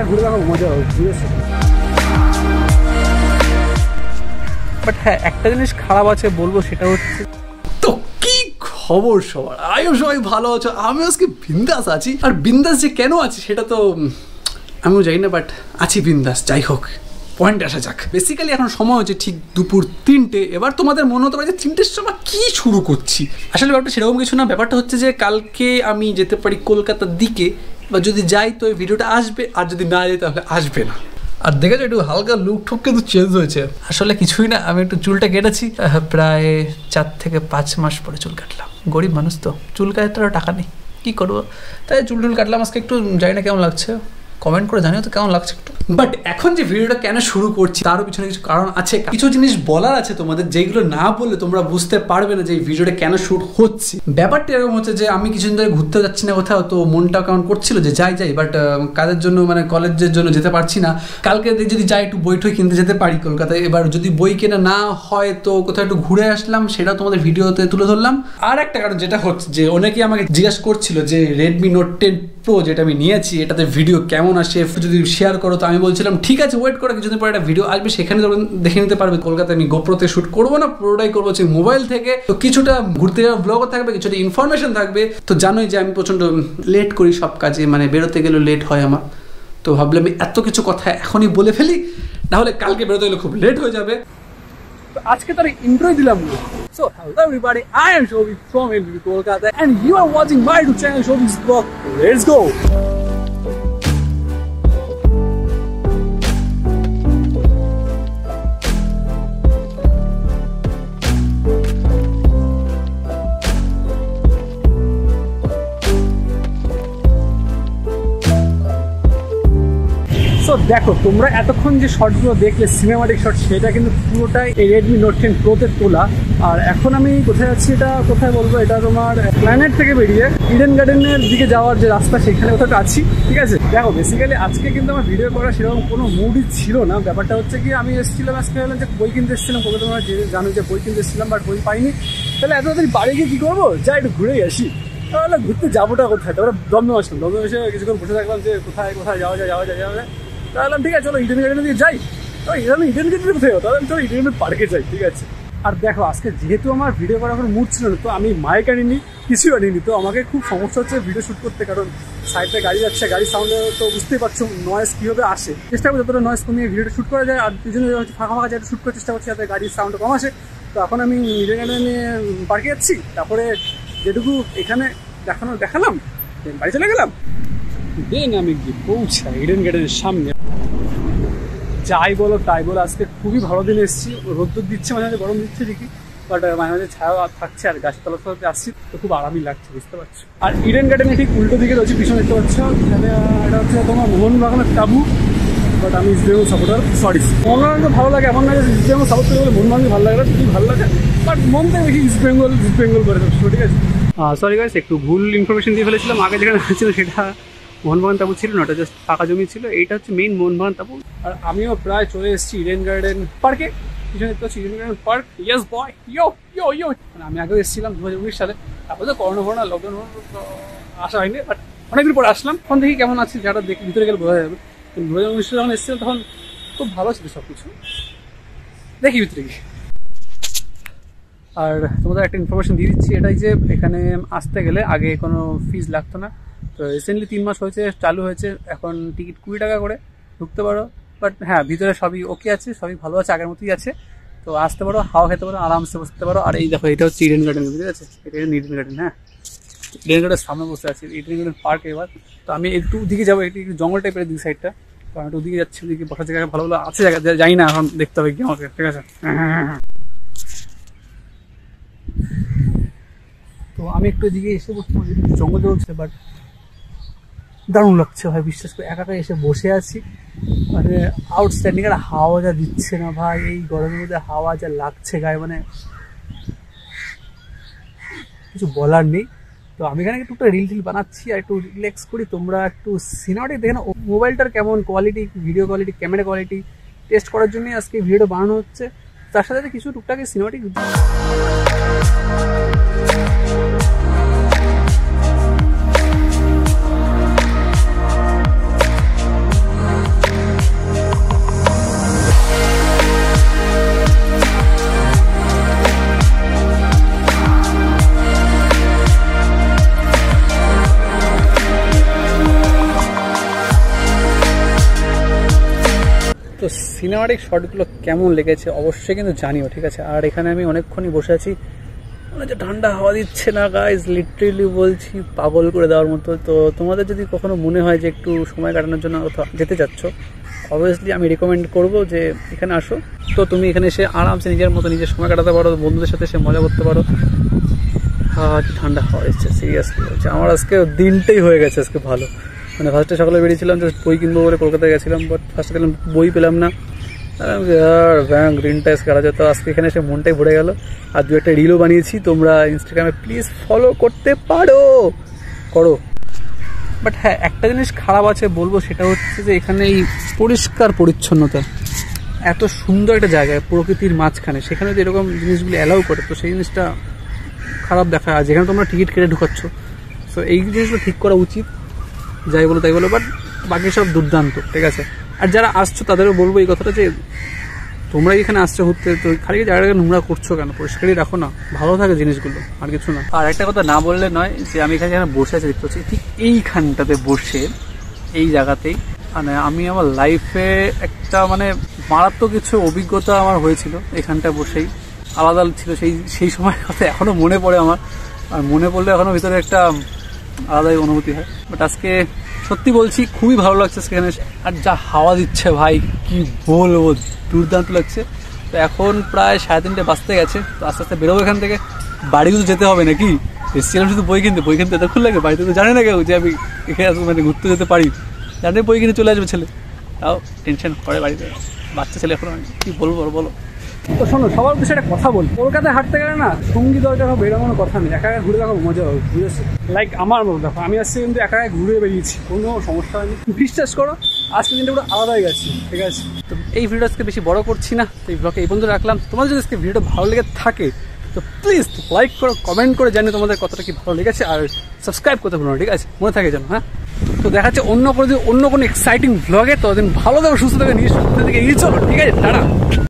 ঘুরে দেখাবো, মজা হবে, বুঝেছো? বাট হ্যাঁ, একটা জিনিস খারাপ আছে বলবো, সেটা হচ্ছে তো কি খবর সবার, আয়ো সবাই ভালো আছো? আমি আজকে বিন্দাস আছি, আর বিন্দাস যে কেন আছি সেটা তো আমিও জানি না, বাট আছি বিন্দাস। যাই হোক, পয়েন্ট আসা যাক। বেসিক্যালি এখন সময় হচ্ছে ঠিক দুপুর 3টে। এবার তোমাদের মনে হতে পারে যে 3টের সময় কি শুরু করছি। আসলে ব্যাপারটা সেরকম কিছু না, ব্যাপারটা হচ্ছে যে কালকে আমি যেতে পারি কলকাতার দিকে, বা যদি যাই তো এই ভিডিওটা আসবে, আর যদি না যাই তাহলে আসবে না। আর দেখেছো একটু হালকা লুক ঠুক কিন্তু চেঞ্জ হয়েছে। আসলে কিছুই না, আমি একটু চুলটা কেটেছি, প্রায় 4 থেকে 5 মাস পরে চুল কাটলাম। গরিব মানুষ তো, চুল কাটারও টাকা নেই, কি করবো, তাই চুল টুল কাটলাম আজকে। একটু জানি না কেমন লাগছে, কমেন্ট করে জানিও তো কেমন লাগছে একটু। বাট এখন যে ভিডিওটা কেন শুরু করছি তারও পিছনে কিছু কারণ আছে, কিছু জিনিস বলার আছে তোমাদের, যেগুলো না বললে তোমরা বুঝতে পারবে না যে এই ভিডিওটা কেন শুট হচ্ছে। ব্যাপারটা এরকম হচ্ছে যে আমি কিছুদিন ধরে ঘুরতে যাচ্ছি না কোথাও, তো মনটাও কেমন করছিল যে যাই, বাট কাজের জন্য মানে কলেজের জন্য যেতে পারছি না। কালকে যদি যাই একটু বই টই কিনতে যেতে পারি কলকাতায়, এবার যদি বই কেনা না হয় তো কোথাও একটু ঘুরে আসলাম, সেটাও তোমাদের ভিডিওতে তুলে ধরলাম। আর একটা কারণ যেটা হচ্ছে যে অনেকেই আমাকে জিজ্ঞাসা করছিল যে Redmi Note 10 Pro যেটা আমি নিয়েছি এটাতে ভিডিও কেমন আসে, যদি শেয়ার করো। তো আমি বলছিলাম ঠিক আছে, ওয়েট করো, কিছুদিন পরে একটা ভিডিও আসবে, সেখানে তোমরা দেখে নিতে পারবে। কলকাতায় আমি গোপ্রোতে শ্যুট করবো না, পুরোটাই করবো হচ্ছে মোবাইল থেকে। তো কিছুটা ঘুরতে যাওয়ার ব্লগও থাকবে, কিছুটা ইনফরমেশন থাকবে। তো জানোই যে আমি প্রচণ্ড লেট করি সব কাজে, মানে বেরোতে গেলেও লেট হয় আমার। তো ভাবলাম আমি এত কিছু কথা এখনই বলে ফেলি, নাহলে কালকে বেরোতে গেলে খুব লেট হয়ে যাবে। তো আজকে তার ইন্ট্রোই দিলাম না। So hello everybody, I am Shobik from Kolkata and you are watching my YouTube channel Shobik's Vlog. Let's go! So দেখো, তোমরা এতক্ষণ যে শটগুলো দেখলে সিনেমাটিক শট, সেটা কিন্তু পুরোটাই এই Redmi Note 10 Proতে তোলা। আর এখন আমি কোথায় আছি, এটা কোথায় বলবো, এটা তোমার প্ল্যানেট থেকে বেরিয়ে ইডেন গার্ডেনের দিকে যাওয়ার যে রাস্তা, সেখানে কোথাও আছি, ঠিক আছে? দেখো বেসিক্যালি আজকে কিন্তু আমার ভিডিও করার সেরকম কোনো মুডই ছিল না। ব্যাপারটা হচ্ছে কি, আমি এসেছিলাম আজকে, হলাম যে বই কিনতে এসেছিলাম, কবে তোমরা জানো যে বই কিনতে এসেছিলাম, বাট বই পাইনি। তাহলে এত তাড়াতাড়ি বাড়ি গিয়ে কী করবো, যাই একটু ঘুরেই আসি। তাহলে ঘুরতে যাবোটা কোথায়, তারপরে দমদম আসলাম, দমদম এসে কিছুক্ষণ বসে থাকলাম যে কোথায় যাওয়া যায়। তাহলে ঠিক আছে, চলো ইডেন গার্ডেনের দিকে যাই। ইডেন গার্ডেনের কোথায়, তাহলে চলো ইডেন গার্ডেন পার্কে যাই, ঠিক আছে? আর দেখো আজকে যেহেতু আমার ভিডিও করার কোনো মুড ছিল না, তো আমি মাইক আনিনি, কিছুই আনিনি। তো আমাকে খুব সমস্যা হচ্ছে ভিডিও শ্যুট করতে, কারণ সাইডে গাড়ি যাচ্ছে, গাড়ির সাউন্ডে তো বুঝতেই পারছো নয়েজ কীভাবে আসে। চেষ্টা করি যতটা নয়েজ কমিয়ে ভিডিওটা শ্যুট করা যায়, আর দুজনে হচ্ছে ফাঁকা জায়গাটা শ্যুট করার চেষ্টা করছি যাতে গাড়ির সাউন্ডটা কম আসে। তো এখন আমি ইডেন গার্ডেনে পার্কে যাচ্ছি, তারপরে যেটুকু এখানে দেখালাম বাড়ি চলে গেলাম। দেন আমি গিয়ে পৌঁছাই ইডেন গার্ডেনের সামনে। যাই বলো তাই বলো, আজকে খুবই ভালো দিন এসেছি। রোদ্দুর দিচ্ছে, মাঝে মাঝে গরম দিচ্ছে ঠিকই, বাট মাঝে মাঝে ছায়া থাকছে, আর গাছের তলাতে আসছি তো খুব আরামই লাগছে, বুঝতে পারছো? আর ইডেন গার্ডেনে ঠিক উল্টো দিকে রয়েছে, পিছনে দেখতে পাচ্ছ, এটা হচ্ছে তোমার মোহনবাগানের তাবু। বাট আমি ইস্ট বেঙ্গল সাপোর্টার, সরি। মোহনবাগানকে ভালো লাগে এমন না যে ইস্ট বেঙ্গল সাপোর্ট করতে গেলে মোহনবাগানকে ভালো লাগে না, খুবই ভালো লাগে, বাট মন থেকে বেশি ইস্ট বেঙ্গল করে সবসময়, ঠিক আছে? সরি গাইস, একটু ভুল ইনফরমেশন দিয়ে ফেলেছিলাম। আগে যেখানে ছিল সেটা মোহনবাগান তাবু ছিল না, ওটা জাস্ট ফাঁকা জমি ছিল। এইটা হচ্ছে মেইন মোহনবাগান তাবু। আর আমিও প্রায় চলে এসেছি ইডেন গার্ডেন পার্কে। পিছনে দেখতে পাচ্ছি ইডেন গার্ডেন পার্ক। ইয়েস বয়, ইয়ো। মানে আমি আগেও এসেছিলাম 2019 সালে, তারপরে তো করোনা লকডাউন আসা হয়নি, বাট অনেকদিন পরে আসলাম। এখন দেখি কেমন আছে, যারা দেখি ভিতরে গেলে বোঝা যাবে। 2019 সালে যখন এসেছিলাম তখন খুব ভালো ছিল সব কিছু, দেখি ভিতরে গিয়ে। আর তোমাদের একটা ইনফরমেশন দিয়ে দিচ্ছি, এটাই যে এখানে আসতে গেলে আগে কোনো ফিজ লাগতো না। তো রিসেন্টলি 3 মাস হয়েছে চালু হয়েছে, এখন টিকিট 20 টাকা করে ঢুকতে পারো। বাট হ্যাঁ, ভিতরে সবই ওকে আছে, সবই ভালো আছে, আগের মতোই আছে। তো আসতে পারো, হাওয়া খেতে পারো, আরামসে বসতে পারো। আর এই দেখো, এটা হচ্ছে ইডেন গার্ডেন, ঠিক আছে? এটা ইডেন গার্ডেন, হ্যাঁ, ইডেন গার্ডেনের সামনে বসে আছে, ইডেন গার্ডেন পার্ক। এবার তো আমি একটু দিকে যাবো, একটু জঙ্গল টাইপের দিক সাইডটা, তো আমি একটু দিকে যাচ্ছি। ওদিকে বসার জায়গা ভালো ভালো আছে, জায়গা যাই না, এখন দেখতে হবে কি আমাকে, ঠিক আছে? তো আমি একটু এদিকে এসে বসতে, জঙ্গল চলছে, বাট দারুণ লাগছে ভাই, বিশ্বাস করে একা এসে বসে আছি। মানে আউটস্ট্যান্ডিং, আর হাওয়া যা দিচ্ছে না ভাই, এই গরমের মধ্যে হাওয়া যা লাগছে গায়ে, মানে কিছু বলার নেই। তো আমি এখানে একটু রিল বানাচ্ছি আর একটু রিল্যাক্স করি। তোমরা একটু সিনেমাটিক দেখে না, মোবাইলটার কেমন quality, video quality, camera quality test করার জন্যই আজকে ভিডিওটা বানানো হচ্ছে। তার সাথে কিছু টুকটাক সিনেমাটিক। তো সিনেমাটিক শটগুলো কেমন লেগেছে অবশ্যই কিন্তু জানিও, ঠিক আছে। আর এখানে আমি অনেকক্ষণই বসে আছি, মানে যে ঠান্ডা হাওয়া দিচ্ছে না গাইজ, লিটারেলি বলছি পাগল করে দেওয়ার মতো। তো তোমাদের যদি কখনো মনে হয় যে একটু সময় কাটানোর জন্য কোথাও যেতে যাচ্ছ, অবভিয়াসলি আমি রিকমেন্ড করবো যে এখানে আসো। তো তুমি এখানে এসে আরামসে নিজের মতো নিজের সময় কাটাতে পারো, বন্ধুদের সাথে এসে মজা করতে পারো। ঠান্ডা হাওয়া দিচ্ছে, সিরিয়াসলি বলছি আমার আজকে দিনটাই হয়ে গেছে আজকে ভালো। মানে ফার্স্টে সকালে বেরিয়েছিলাম যে বই কিনবো বলে কলকাতায় গেছিলাম, বাট ফার্স্টে দেখলাম বই পেলাম না, গ্রিনটা কাটা যেত। আজকে এখানে এসে মনটাই ভরে গেল। আর দু একটা রিলও বানিয়েছি, তোমরা ইনস্টাগ্রামে প্লিজ ফলো করতে করো। বাট হ্যাঁ, একটা জিনিস খারাপ আছে বলবো, সেটা হচ্ছে যে এখানে এই পরিষ্কার পরিচ্ছন্নতা, এত সুন্দর একটা জায়গায় প্রকৃতির মাঝখানে, সেখানে যে এরকম জিনিসগুলো অ্যালাউ করে, তো সেই জিনিসটা খারাপ দেখা। আর যেখানে তোমরা টিকিট কেটে ঢুকাচ্ছ, তো এই জিনিসগুলো ঠিক করা উচিত, যাই বলো তাই বলো। বাট বাকি সব দুর্দান্ত, ঠিক আছে। আর যারা আসছো তাদেরও বলবো এই কথাটা যে তোমরা এখানে আসছো ঘুরতে, তো খালি জায়গাটাকে নোংরা করছো কেন, পরিষ্কারই রাখো না, ভালো থাকে জিনিসগুলো, আর কিছু না। আর একটা কথা না বললে নয়, যে আমি এখানে যেখানে বসে আছি দেখতে পাচ্ছি, ঠিক এইখানটাতে বসে এই জায়গাতেই মানে আমি আমার লাইফে একটা মানে মারাত্মক কিছু অভিজ্ঞতা আমার হয়েছিল এখানটা বসেই, আলাদা ছিল সেই সময়ের কথা এখনো মনে পড়ে আমার। আর মনে পড়লে এখনো ভিতরে একটা আলাদাই অনুভূতি হয়। বাট আজকে সত্যি বলছি খুবই ভালো লাগছে সেখানে। আর যা হাওয়া দিচ্ছে ভাই, কি বলবো, দুর্দান্ত লাগছে। তো এখন প্রায় 3:30 বাজতে গেছে, তো আস্তে আস্তে বেরোবো এখান থেকে। বাড়িও তো যেতে হবে নাকি, এসেছিলাম শুধু বই কিনতে এতক্ষণ লাগে, বাড়িতে তো জানে না কেউ যে আমি এখানে মানে ঘুরতে যেতে পারি, জানে বই কিনে চলে আসবে ছেলে, তাও টেনশন করে বাড়িতে, বাচ্চা ছেলে এখন কি বলবো বলো। তো শোনো, সবার উদ্দেশ্যে একটা কথা বলি, কলকাতায় হাঁটতে গেলে না সঙ্গী দরকার হবে এরকম কোনো কথা নেই, একা একা ঘুরে দেখো মজা হবে, বুঝেছো? লাইক আমার মতো দেখো, আমি আজকে কিন্তু একা একা ঘুরে বেরিয়েছি, কোনো সমস্যা হয়নি। বিশ্বাস করো আজকে দিনটা পুরো আলাদা হয়ে গেছে, ঠিক আছে। তো এই ভিডিওটা আজকে বেশি বড় করছি না, তো এই ব্লগে এই পর্যন্ত রাখলাম। তোমাদের যদি আজকে ভিডিওটা ভালো লেগে থাকে তো প্লিজ লাইক করো, কমেন্ট করে জানিও তোমাদের কতটা কি ভালো লেগেছে, আর সাবস্ক্রাইব করতে ভুলো না, ঠিক আছে, মনে থাকে যেন। হ্যাঁ, তো দেখা যাচ্ছে অন্য কোনো এক্সাইটিং ব্লগে। ততদিন ভালো থাকো, সুস্থ থাকো, নিজের সুস্থ থেকে এগিয়ে চলো, ঠিক আছে, টাটা।